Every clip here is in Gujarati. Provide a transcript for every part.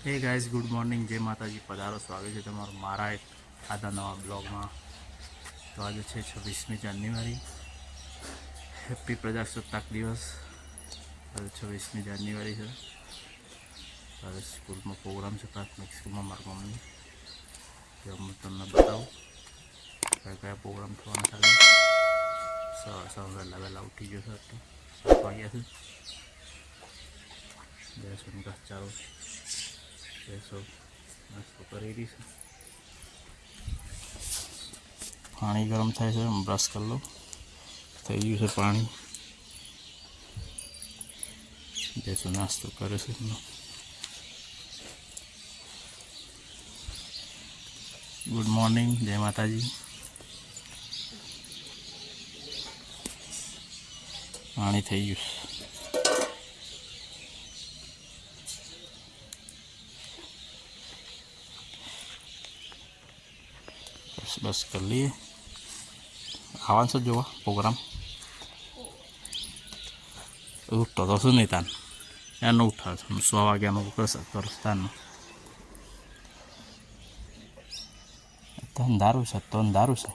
હે ગાઈઝ, ગુડ મોર્નિંગ, જય માતાજી, પધારો. સ્વાગત છે તમારું મારા એક આદા નવા બ્લોગમાં. તો આજે છે 26મી જાન્યુઆરી. હેપી પ્રજાસત્તાક દિવસ. આજે 26મી જાન્યુઆરી છે. આજે સ્કૂલમાં પ્રોગ્રામ છે, પ્રાથમિક સ્કૂલમાં મારા મમ્મી. તો હું તમને બતાવું કયા કયા પ્રોગ્રામ થવાના ચાલે. સવાર વહેલા વહેલા ઉઠી ગયો છે. 7 વાગ્યા છે. બેસોની ઘાસ ચાલો. બેસો નાસ્તો કરી રહી છે. પાણી ગરમ થાય છે, હું બ્રશ કરી લઉં. થઈ ગયું છે પાણી. બેસો નાસ્તો કરે છે. ગુડ મોર્નિંગ, જય માતાજી. પાણી થઈ ગયું. બસ કરી લઈએ. આવવાનું છે જોવા પ્રોગ્રામ. ઉઠતો તો શું નહીં તાન એનો ઉઠાવ છે. 100 વાગ્યાનું કરશે તાનું. તો અંધારું છે, તો અંધારું છે.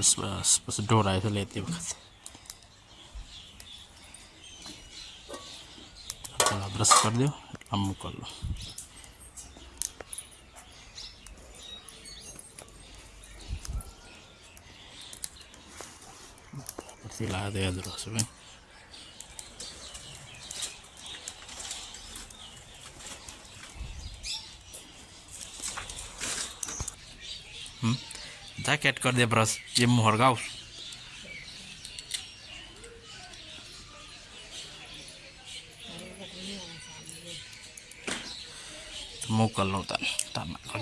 બસ બસ પછી ઢોળાય છે લેતી વખતે. બ્રશ કરી દો એટલે આમ કરી લો. પછી લાવે તો યાદ રહેશે ભાઈ. જા કેટ કરી દે બ્રશ, જે હું હળગાવું. મોકલ લો તાર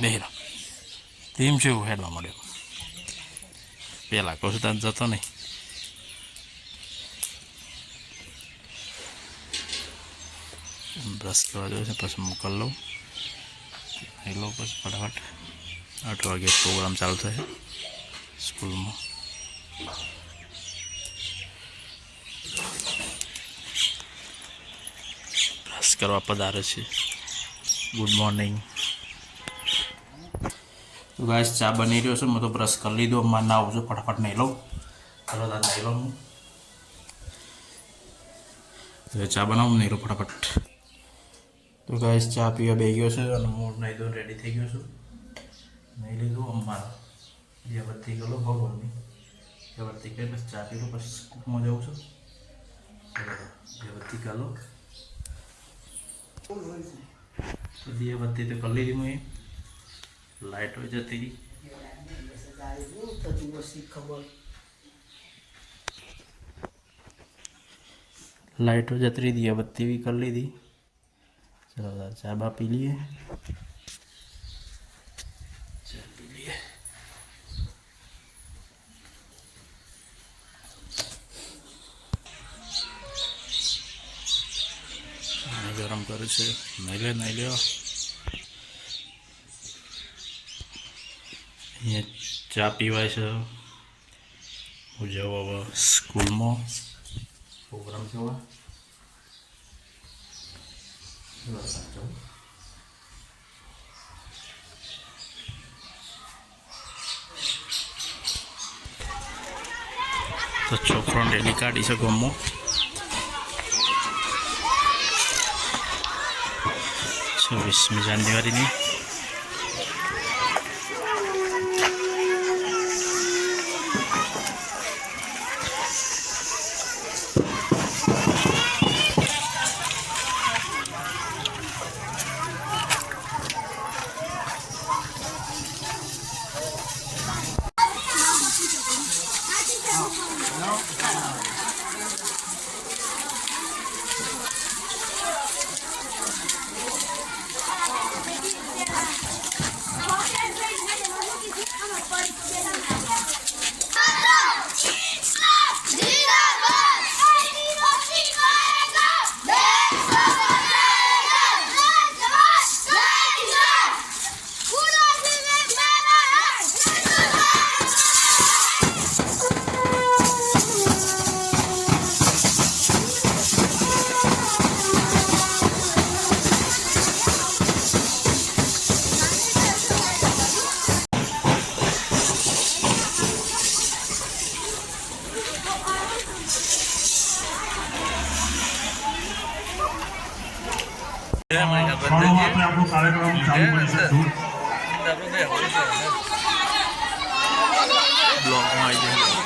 બે તેમ છે એવું હેડવા મળ્યો. પેલા કહું છું તાર જતો નહીં. બ્રશ કરવા જોઈએ છે, પછી મોકલ લઉં. એ લો પછી ફટાફટ 8 વાગે પ્રોગ્રામ ચાલુ થશે સ્કૂલમાં. બ્રશ કરવા પધારે છે. Good morning. તો ગાઈસ, ચા બની રહ્યો છે. મેં તો બ્રશ કરી લીધો. મારે ના આવું છું, ફટાફટ નહીં લઉં. ચાલો તાર નહીં લઉં. હું ચા બનાવું, નહીં લઉં ફટાફટ. તો ગાઈસ, ચા પીવા બેસી ગયો છે અને હું નહીં દો રેડી થઈ ગયો છું. નહીં લીધું અમારા દીવાબત્તી કરો ભગવાનની. દીવાબત્તી કરી પછી ચા પી લો, પછી સ્કૂલમાં જાઉં છું. દીવાબત્તી કરો. તો દીવાબત્તી તો કરી લીધી મેં. લાઇટ હોય જતી. લાઇટો જતી રહી, દીવાબત્તી બી કરી લીધી. ચલો ચા બા પી લઈએ. ચા પી લઈએ. ગરમ કરે છે. નહીં લ્યો. અહીંયા ચા પીવાય છે. હું જાઉં હવે સ્કૂલમાં પ્રોગ્રામ જોવા. તો છોકરાને રેલી કાઢી છે ગમો. 26મી જાન્યુઆરીની. આપણે આપણો કાર્યક્રમ ચાલુ કરી શકશું. બ્લોગમાં આવી જાય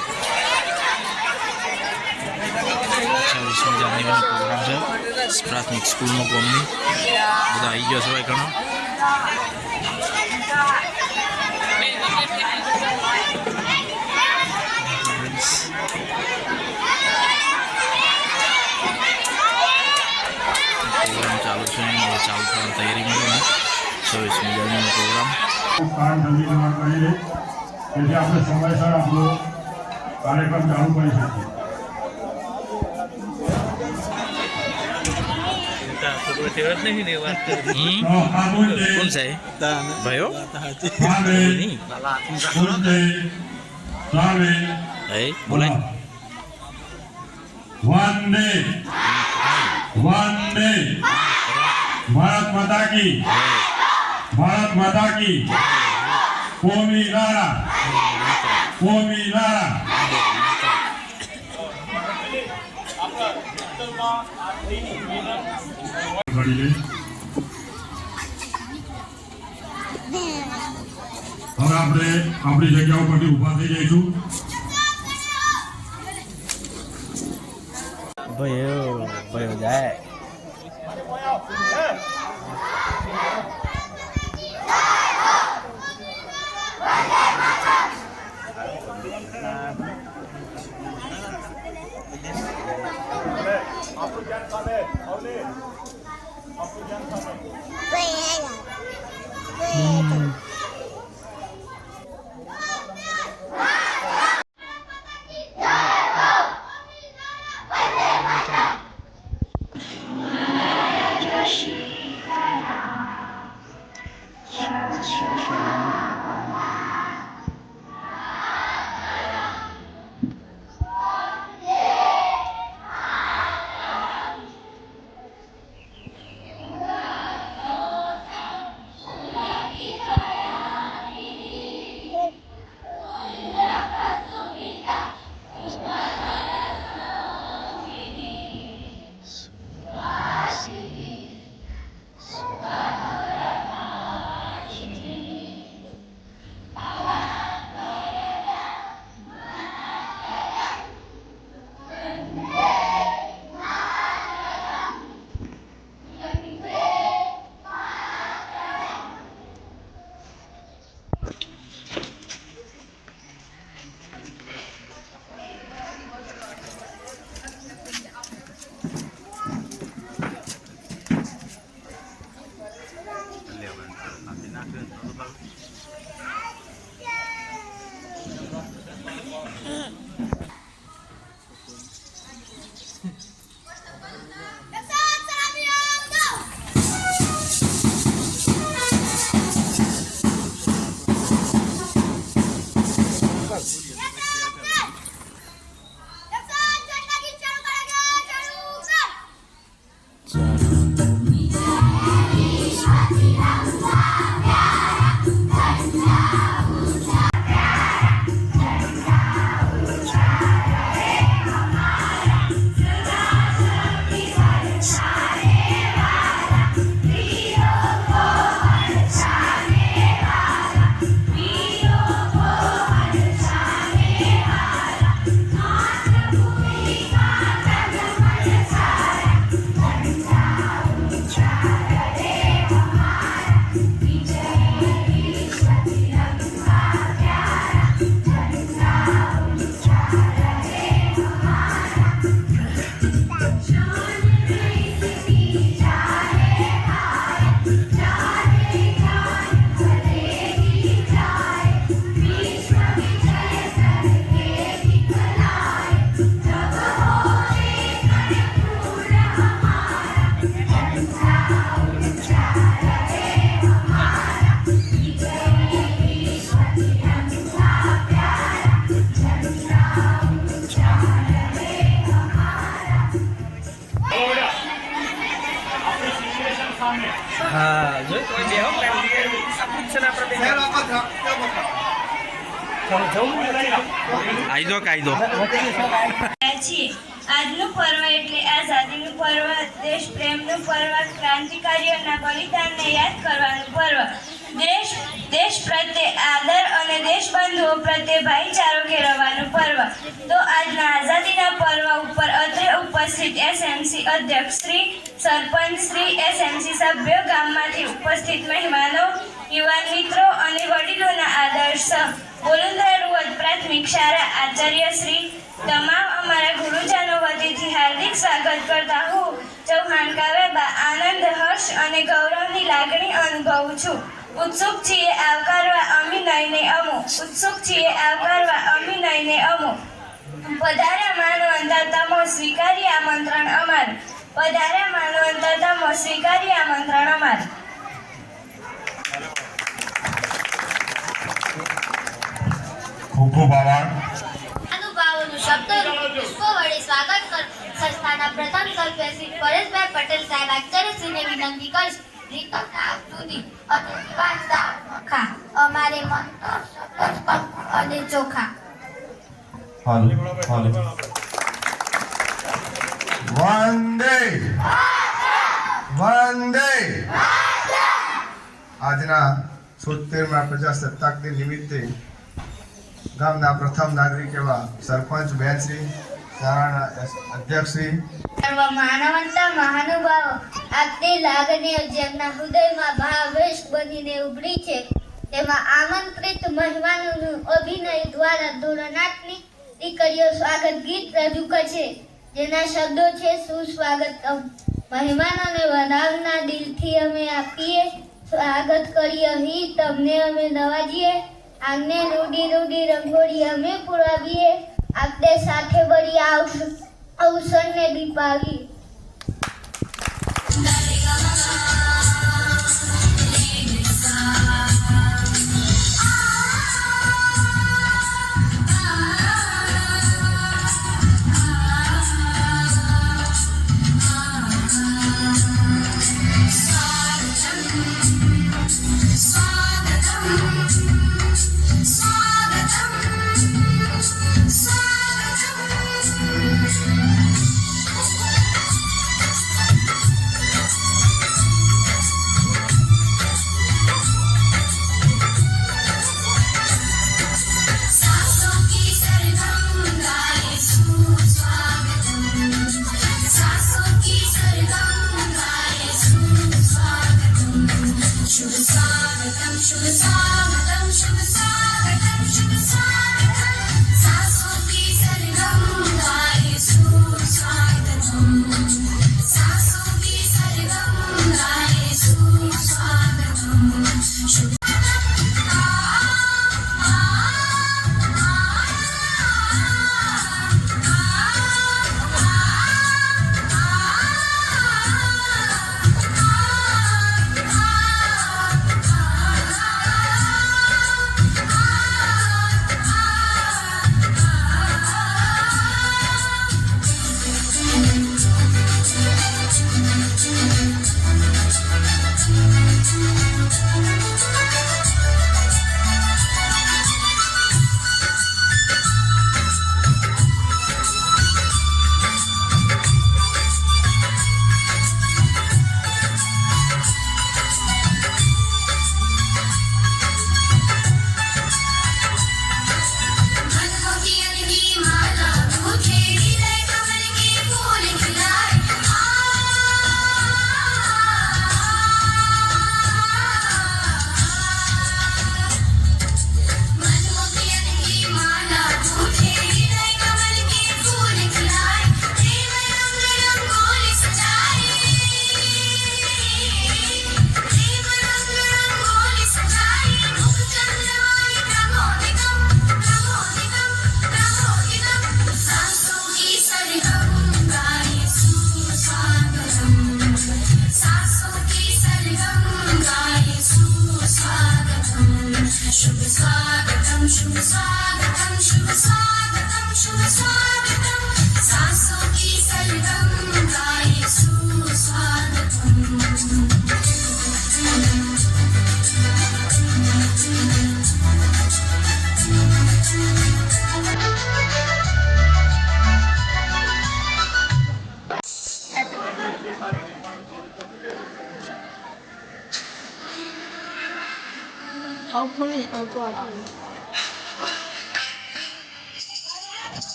26મી જાન્યુઆરી પ્રોગ્રામ છે પ્રાથમિક સ્કૂલમાં કોમની બધા આવી ગયો છે ભાઈ ઘણો પ્રોગ્રામ ચાલુ છે હવે ચાલુ થવાની તૈયારીમાં 26મી જાન્યુઆરી પ્રોગ્રામ કારણ જલ્દી જમા કરીને જેથી આપણે સમયસર આપણો કાર્યક્રમ ચાલુ કરી શકીએ. કોણ છે ભાઈઓ બોલાય વંદે વંદે ભારત માતા કી ભારત માતા કી કોમી લારા કોમી લારા. હવે આપણે આપણી જગ્યા ઉપરથી ઊભા થઈ જઈશું. ભાઈઓ જાય હા જો કોઈ બેહો પ્લાન સબસ્ક્રિપ્શન આપણે આઈદો કાયદો છીએ. આજનું પર્વ એટલે આઝાદીનું પર્વ, દેશ પ્રેમનું પર્વ, ક્રાંતિકારીઓના બલિદાનને યાદ કરવાનું પર્વ, દેશ પ્રત્યે આદર અને દેશબંધુઓ પ્રત્યે ભાઈચારો કેળવવાનું પર્વ. તો આજના આઝાદીના પર્વ ઉપર અત્રે ઉપસ્થિત એસએમસી અધ્યક્ષ શ્રી, સરપંચ શ્રી, એસએમસી સભ્યો, ગામમાંથી ઉપસ્થિત મહેમાનો, યુવાન મિત્રો અને વડીલોના આદર્શ બોલુંદ્રા રૂવદ પ્રાથમિક શાળા આચાર્ય શ્રી, તમામ અમારા ગુરુજનો વતીથી હાર્દિક સ્વાગત કરતા હું ચૌહાણ કાવ્યાબા આનંદ, હર્ષ અને ગૌરવની લાગણી અનુભવું છું. ઉત્સુક છીએ આવકારવા અમિનયને અમો, ઉત્સુક છીએ આવકારવા અમિનયને અમો. પધાર્યા માનવંતા તમો, સ્વીકારી આમંત્રણ અમારું. પધાર્યા માનવંતા તમો, સ્વીકારી આમંત્રણ અમારું. ખૂબ ખૂબ આભાર. મહાનુભાવોનું શબ્દરૂપી પુષ્પો વડે સ્વાગત કર સંસ્થાના પ્રથમ સભ્ય શ્રી પરેશભાઈ પટેલ સાહેબ આચાર્યશ્રીને વિનંતી કરીશ. અમારે અને ચોખા. વંદે વંદે. આજના 70મા પ્રજાસત્તાક દિન નિમિત્તે ગામના પ્રથમ નાગરિક એવા સરપંચ બેનશ્રી, શાળાના અધ્યક્ષશ્રી, સર્વ માનવંતા મહાનુભાવો, આપની લાગણીઓ જેમના હૃદયમાં ભાવેશ બનીને ઉભરી છે તેમાં આમંત્રિત મહેમાનોનું અભિનય દ્વારા ધોરણ 8ની દીકરીઓ સ્વાગત ગીત રજૂ કરશે, જેના શબ્દો છે સુસ્વાગતમ. મહેમાનોને વધાવના દિલથી અમે આપીએ સ્વાગત કરી અહીં તમને અમે નવાજીએ. આંગણે રૂડી રૂડી રંગોળી અમે પુરાવીએ, આપણે સાથે બળી અવસરને દીપાવીએ.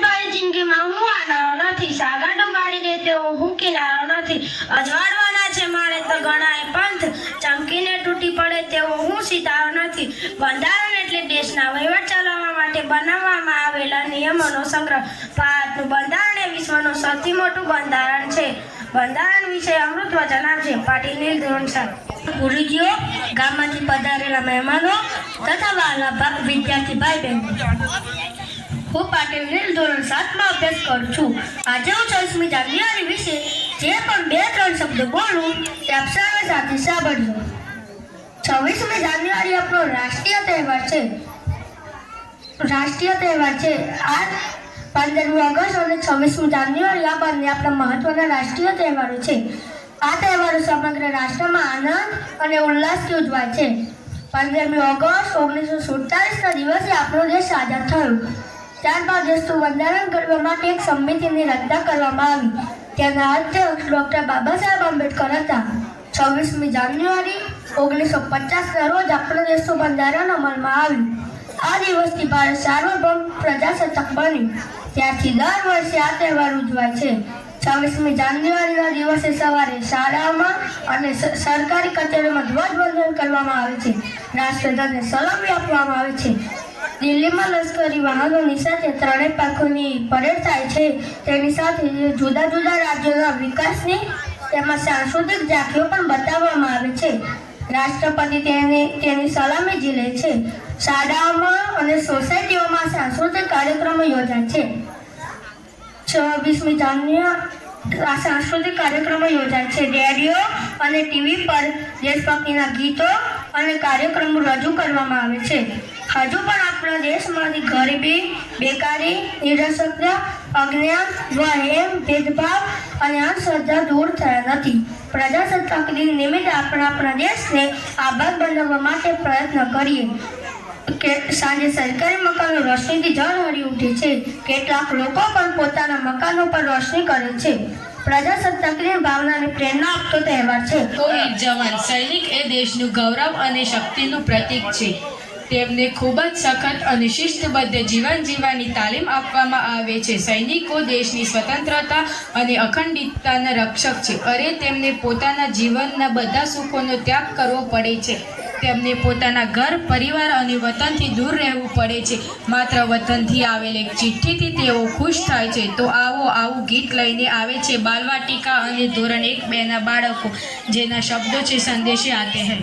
મારી જિંદગીમાં હું આનારો નથી, સાગાડો ગાડી દે તેવો હું કિનારો નથી. અજવાળવાના છે મારે તો ગણાય પંથ, ચમકીને તૂટી પડે તેવો હું સિતારો નથી. બંધારણ એટલે દેશના વહીવટ ચલાવવા માટે બનાવવામાં આવેલા નિયમોનો સંગ્રહ. ભારતનું બંધારણ એ વિશ્વનું સૌથી મોટું બંધારણ છે. બંધારણ વિશે અમૃત વચન આપશે પાટીલ નીલ ધોરણ સાહેબ. ગુરુજીઓ, ગામમાંથી પધારેલા મહેમાનો તથા વહાલા વિદ્યાર્થી ભાઈ બહેનો, હું પાટીલ નીલ ધોરણ 7માં અભ્યાસ કરું છું. આજે હું 26મી જાન્યુઆરી વિશે જે પણ 2-3 શબ્દો બોલું તે આપ સર્વે સાથે સાંભળજો. 26મી જાન્યુઆરી આપણો રાષ્ટ્રીય તહેવાર છે. આ 15મી ઓગસ્ટ અને 26મી જાન્યુઆરી આ બંને આપણા મહત્વના રાષ્ટ્રીય તહેવારો છે. આ તહેવારો સમગ્ર રાષ્ટ્રમાં આનંદ અને ઉલ્લાસથી ઉજવાય છે. 15મી ઓગસ્ટ 1947ના દિવસે આપણો દેશ આઝાદ થયો. ત્યારબાદ દેશનું બંધારણ કરવા માટે એક સમિતિની રચના કરવામાં આવી. તેના અધ્યક્ષ ડૉક્ટર બાબા સાહેબ આંબેડકર હતા. 26મી જાન્યુઆરી 1950ના રોજ આપણા દેશનું બંધારણ અમલમાં આવ્યું. આ દિવસથી ભારત સાર્વભૌમ પ્રજાસત્તાક બન્યું. ત્યારથી દર વર્ષે આ તહેવાર ઉજવાય છે. 26મી જાન્યુઆરીના દિવસે સવારે શાળાઓમાં અને સરકારી કચેરીઓમાં ધ્વજવંદન કરવામાં આવે છે. રાષ્ટ્રધ્વજને સલામી આપવામાં આવે છે. દિલ્હીમાં લશ્કરી વાહનોની સાથે ત્રણેય પાંખોની પરેડ થાય છે. તેની સાથે જુદા જુદા રાજ્યોના વિકાસની તેમાં સાંસ્કૃતિક ઝાંખીઓ પણ બતાવવામાં આવે છે. રાષ્ટ્રપતિ તેની સલામી ઝીલે છે. શાળાઓમાં અને સોસાયટીઓમાં સાંસ્કૃતિક કાર્યક્રમો યોજાય છે. 26મી જાન્યુઆરી સાંસ્કૃતિક કાર્યક્રમો યોજાય છે. રેડિયો અને ટીવી પર દેશભક્તિના ગીતો અને કાર્યક્રમો રજૂ કરવામાં આવે છે. હજુ પણ આપણા દેશમાંથી ગરીબી, બેકારી, નિરક્ષરતા, અજ્ઞાન, વહેમ, ભેદભાવ અને અંધશ્રદ્ધા દૂર થયા નથી. પ્રજાસત્તાક દિન નિમિત્તે આપણા દેશને આબાદ બનાવવા માટે પ્રયત્ન કરીએ. સાંજે સરકારી મકાનો રોશનીથી ઝળહળી ઉઠે છે. કેટલાક લોકો પણ પોતાના મકાનો પર રોશની કરે છે. પ્રજાસત્તાકની ભાવનાને પ્રેરણા આપતો તહેવાર છે. કોઈ જવાન સૈનિક એ દેશનું ગૌરવ અને શક્તિનું પ્રતીક છે. તેમને ખૂબ જ સખત અને શિસ્તબદ્ધ જીવન જીવવાની તાલીમ આપવામાં આવે છે. સૈનિકો દેશની સ્વતંત્રતા અને અખંડિતતાના રક્ષક છે. અરે તેમને પોતાના જીવનના બધા સુખોનો ત્યાગ કરવો પડે છે. તેમને પોતાના ઘર, પરિવાર અને વતનથી દૂર રહેવું પડે છે. માત્ર વતનથી આવેલ એક ચિઠ્ઠીથી તેઓ ખુશ થાય છે. તો આવું ગીત લઈને આવે છે બાલવાટિકા અને ધોરણ 1-2ના બાળકો, જેના શબ્દો છે સંદેશે આતે હૈ.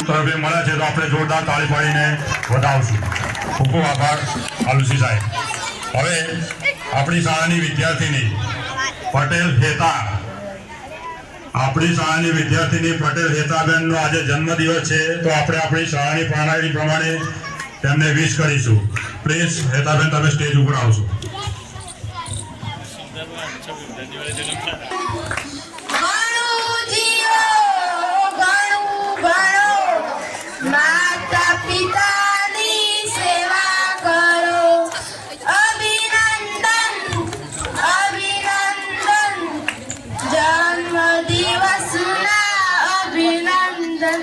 તરફે મળ્યા છે તો આપણે જોરદાર તાળી પાડીને વધાવશું. ખૂબ ખૂબ આભાર આલુસી સાહેબ. હવે આપણી શાળાની વિદ્યાર્થીની પટેલ હેતા, આપણી શાળાની વિદ્યાર્થીની પટેલ હેતાબેનનો આજે જન્મદિવસ છે, તો આપણે આપણી શાળાની પ્રણાલી પ્રમાણે તેમને વિશ કરીશું. પ્લીઝ હેતાબેન, તમે સ્ટેજ ઉપર આવશો. માતા પિતાની સેવા કરો. અભિનંદન અભિનંદન, જન્મ દિવસના અભિનંદન.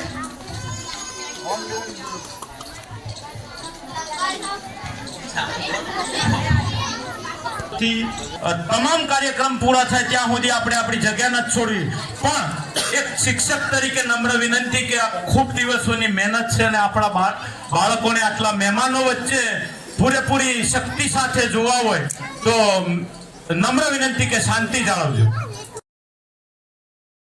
તમામ કાર્યક્રમ પૂરા થાય ત્યાં સુધી આપણે આપણી જગ્યા નથી છોડવી. પણ એક શિક્ષક તરીકે નમ્ર વિનંતી કે આ ખૂબ દિવસોની મહેનત છે અને આપણા બાળકોને આટલા મહેમાનો વચ્ચે પૂરેપૂરી શક્તિ સાથે જોવા હોય તો નમ્ર વિનંતી કે શાંતિ જાળવજો.